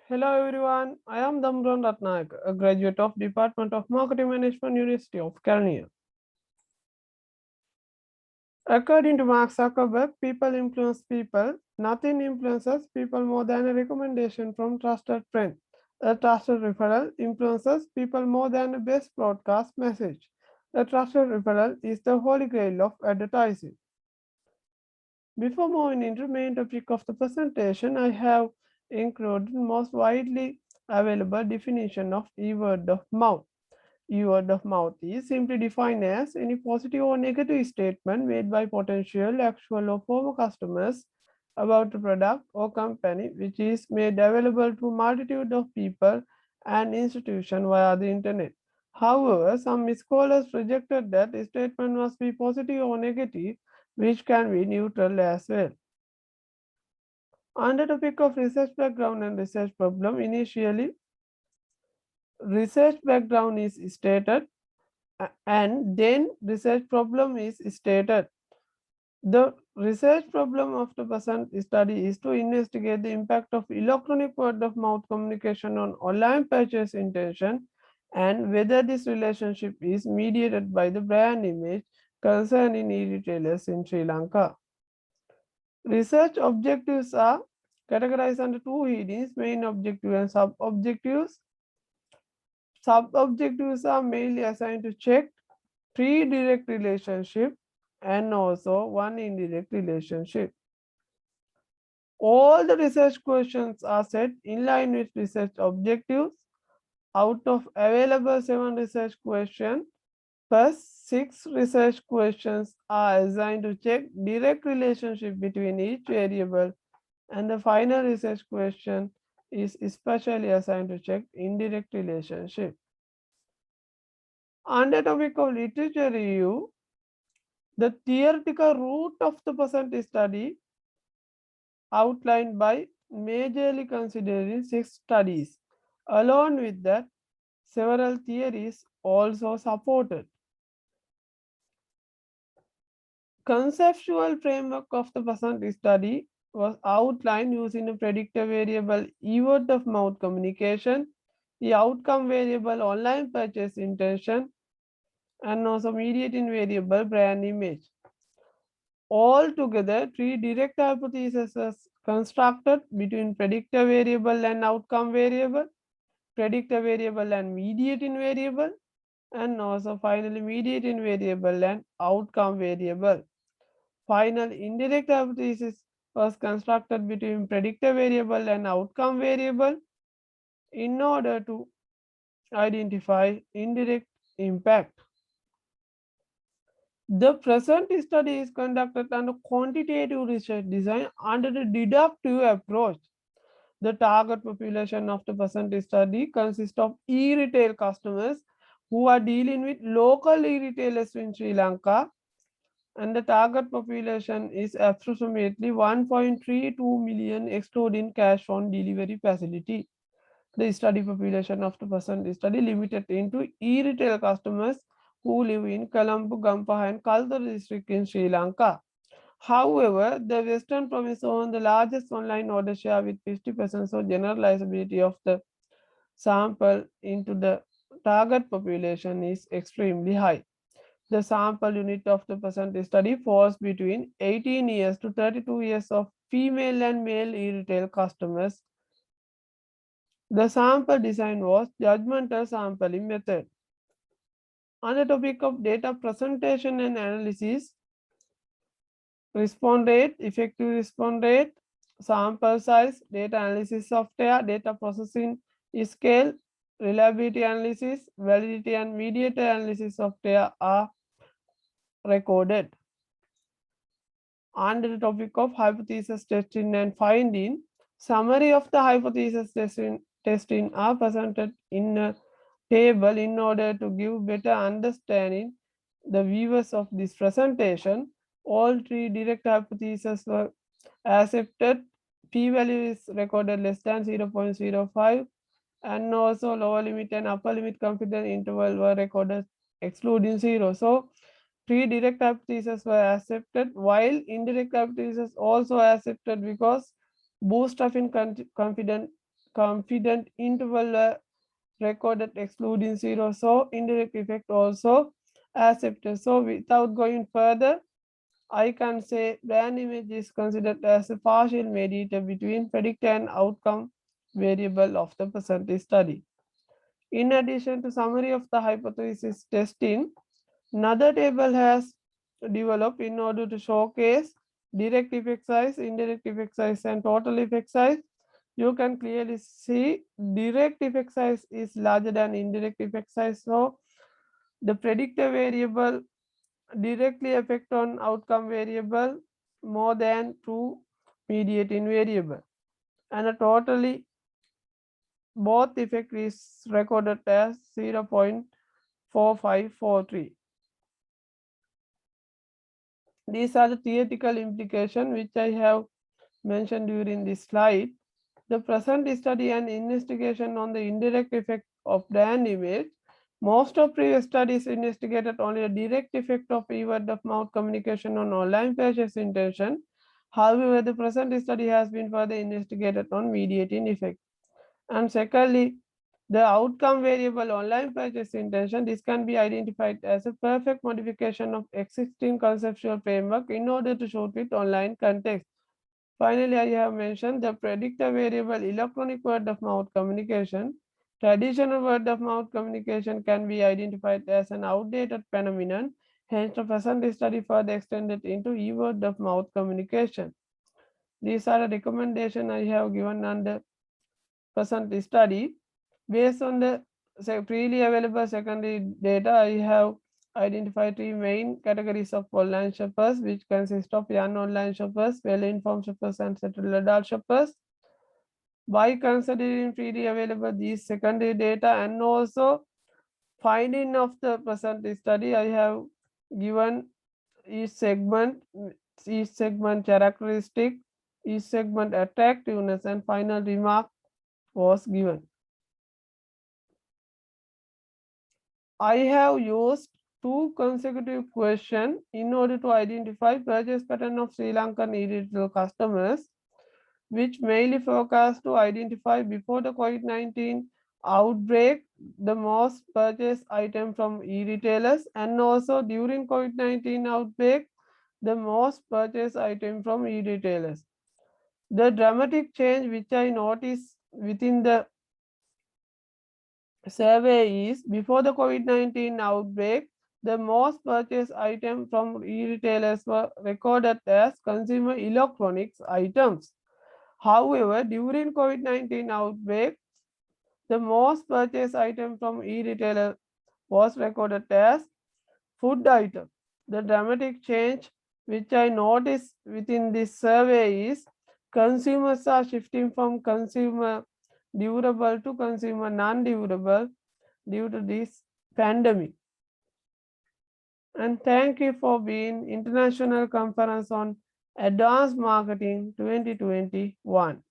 Hello everyone, I am Damran Ratnayak, a graduate of Department of Marketing Management, University of California. According to Mark Zuckerberg, people influence people. Nothing influences people more than a recommendation from trusted friend. A trusted referral influences people more than a best broadcast message. A trusted referral is the holy grail of advertising. Before moving into the main topic of the presentation, I have included most widely available definition of e-word of mouth. E-word of mouth is simply defined as any positive or negative statement made by potential, actual, or former customers about a product or company which is made available to multitude of people and institutions via the internet. However, some scholars rejected that the statement must be positive or negative, which can be neutral as well. On the topic of research background and research problem, initially research background is stated and then research problem is stated. The research problem of the present study is to investigate the impact of electronic word of mouth communication on online purchase intention and whether this relationship is mediated by the brand image concerned in e-retailers in Sri Lanka. Research objectives are categorized under two headings, main objective and sub-objectives. Sub-objectives are mainly assigned to check three direct relationship and also one indirect relationship. All the research questions are set in line with research objectives. Out of available 7 research questions, first 6 research questions are assigned to check direct relationship between each variable, and the final research question is especially assigned to check indirect relationship. On the topic of literature review, the theoretical root of the present study outlined by majorly considering 6 studies. Along with that, several theories also supported. Conceptual framework of the present study was outlined using a predictor variable word of mouth communication, the outcome variable online purchase intention, and also mediating variable brand image. Altogether, three direct hypotheses are constructed between predictor variable and outcome variable, predictor variable and mediating variable, and also finally mediating variable and outcome variable. Final indirect hypothesis was constructed between predictor variable and outcome variable in order to identify indirect impact. The present study is conducted under quantitative research design under the deductive approach. The target population of the present study consists of e-retail customers who are dealing with local e-retailers in Sri Lanka, and the target population is approximately 1.32 million excluding cash on delivery facility. The study population of the present study limited into e-retail customers who live in Colombo, Gampaha and Kaltar district in Sri Lanka. However, the Western province owns the largest online order share with 50%, so generalizability of the sample into the target population is extremely high. The sample unit of the present study falls between 18 years to 32 years of female and male e-retail customers. The sample design was judgmental sampling method. On the topic of data presentation and analysis, response rate, effective response rate, sample size, data analysis software, data processing scale, reliability analysis, validity and mediator analysis software are recorded. On the topic of hypothesis testing and finding, summary of the hypothesis testing are presented in a table in order to give better understanding the viewers of this presentation. All three direct hypotheses were accepted. P-value is recorded less than 0.05, and also lower limit and upper limit confidence interval were recorded excluding 0. So three direct hypotheses were accepted, while indirect hypotheses also accepted because bootstrapping confidence confident interval were recorded excluding zero. So indirect effect also accepted. So without going further, I can say brand image is considered as a partial mediator between predictor and outcome variable of the percentage study. In addition to summary of the hypothesis testing, another table has developed in order to showcase direct effect size, indirect effect size, and total effect size. You can clearly see direct effect size is larger than indirect effect size. So the predictor variable directly affect on outcome variable more than two mediating variable, and a totally both effect is recorded as 0.4543. These are the theoretical implications which I have mentioned during this slide. The present study and investigation on the indirect effect of brand image. Most of previous studies investigated only a direct effect of word of mouth communication on online purchase intention. However, the present study has been further investigated on mediating effect. And secondly, the outcome variable online purchase intention, this can be identified as a perfect modification of existing conceptual framework in order to suit with online context. Finally, I have mentioned the predictor variable electronic word of mouth communication. Traditional word of mouth communication can be identified as an outdated phenomenon. Hence, the present study further extended into e-word of mouth communication. These are the recommendations I have given under present study. Based on the freely available secondary data, I have identified three main categories of online shoppers, which consist of young online shoppers, well-informed shoppers, and settled adult shoppers. By considering freely available these secondary data and also finding of the present study, I have given each segment characteristic, each segment attractiveness, and final remark was given. I have used two consecutive questions in order to identify purchase pattern of Sri Lankan e-retail customers, which mainly focus to identify before the COVID-19 outbreak the most purchased item from e-retailers, and also during COVID-19 outbreak the most purchased item from e-retailers. The dramatic change which I noticed within the survey is before the COVID-19 outbreak, the most purchased item from e-retailers were recorded as consumer electronics items. However, during COVID-19 outbreak, the most purchased item from e-retailer was recorded as food item. The dramatic change which I noticed within this survey is consumers are shifting from consumer durable to consumer non-durable due to this pandemic. And thank you for being International Conference on Advanced Marketing 2021.